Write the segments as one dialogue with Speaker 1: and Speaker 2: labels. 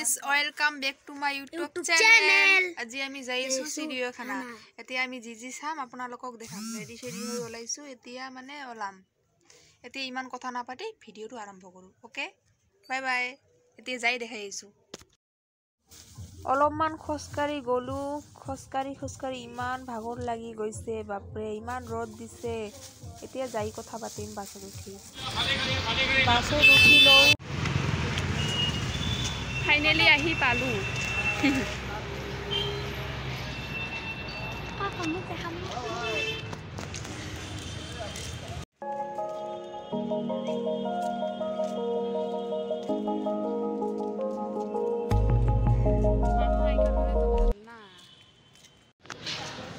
Speaker 1: guys, welcome back to my YouTube channel. আজি আমি যাইছো চিৰিয়াখানা। এতিয়া আমি জিজি চাম আপোনালোকক দেখাম। ৰেডি শেডি হৈ ওলাইছো এতিয়া মানে ওলাম। এতিয়া ইমান কথা না পাতি ভিডিওটো আৰম্ভ কৰো। ওকে? Bye bye. এতিয়া যাই দেখাইছো। অলপমান খোজকাঢ়ি গলো, খোজকাঢ়ি ইমান ভাগৰ লাগি গৈছে বাপৰে ইমান ৰদ দিছে। এতিয়া যাই কথা পাতিম বাছত উঠি। বাছত উঠিলো ফাইনালি আহি পালো।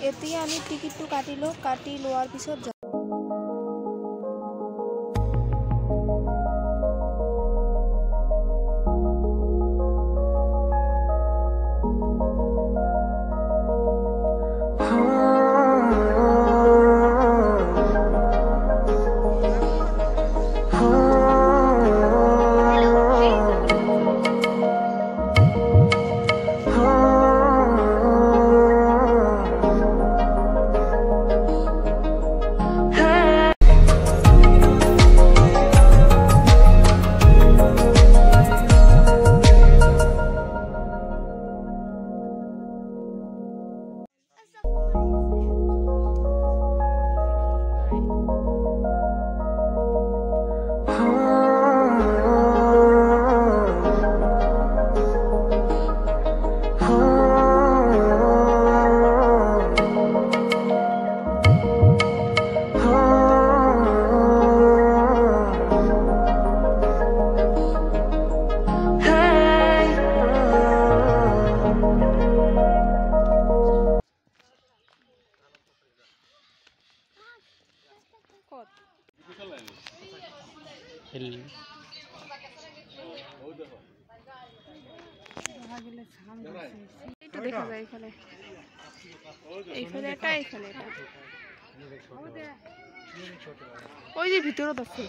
Speaker 1: এতিয়া আমি টিকিটটো কাটিলো, কাটি লোৱাৰ পিছত দেখা যায় এইফালে এটা ওই যে ভিতৰত আছে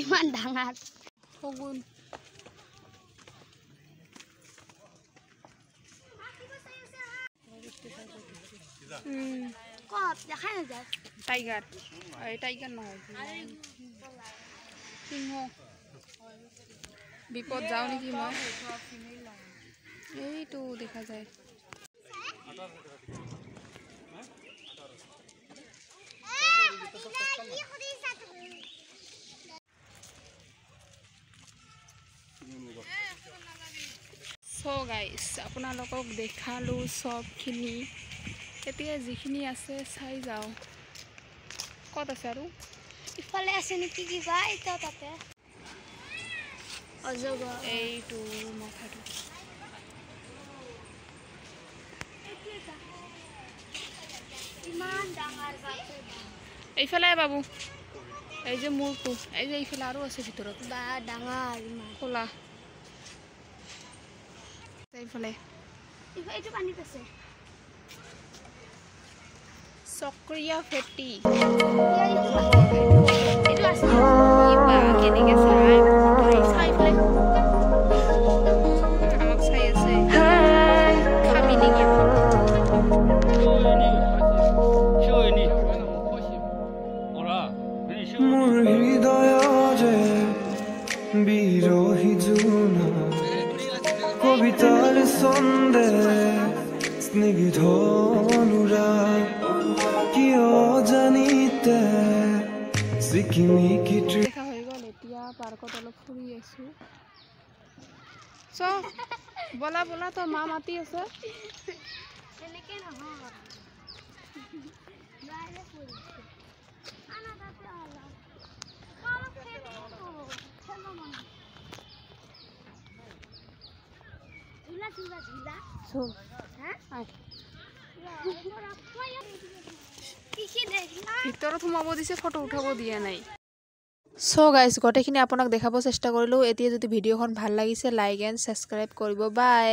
Speaker 1: ইমান ডাঙৰ শগুন কত দেখাই না যায় টাইগার এই টাইগার নহয় সিংহ বিপদ যাও নেকি মই এইটো দেখা যায় So guys, আপোনালোকক দেখালো সবখিনি এতিয়া যিখিনি আছে চাই যাও কত আছে আৰু ইফালে আছে নেকি কিবা এটা তাতে অজগৰ এইটো মাথাটো ইমান ডাঙৰ বাপৰে এইফালে বাবু এই যে মূৰটো এই যে এইফালে আৰু আছে ভিতৰত বা ডাঙৰ ইমান খোলা এইফালে এইটো পানীত আছে চক্ৰীয়া ফেটি এইটো আছে ইবা কেনেকে চাই চাইফালে আমাক চাই আছে খাবি নেকি
Speaker 2: মোৰ হৃদয় যে বিৰহী জোনা কবিতাৰ ছন্দে স্নিগ্ধ অনুৰাগ কিয় জানিতে চিকিমিকি
Speaker 1: দেখা হৈ গ'ল এতিয়া পাৰ্কত অলপ ফুৰি আছো বলা বলা তো মা মাতি আছে এনেকে নহয় গালে ফুৰি আনা তাতে আলা পাৰ্ক খেলো ঝুলা চল হ্যাঁ কি
Speaker 3: ভিতৰত সোমাব দিছে ফটো উঠাব দিয়া নাই
Speaker 1: সো গাইজ গোটেইখিনি আপোনাক দেখাব চেষ্টা কৰিলোঁ এতিয়া যদি ভিডিঅ'খন ভাল লাগিছে লাইক এণ্ড সাবস্ক্ৰাইব কৰিব বাই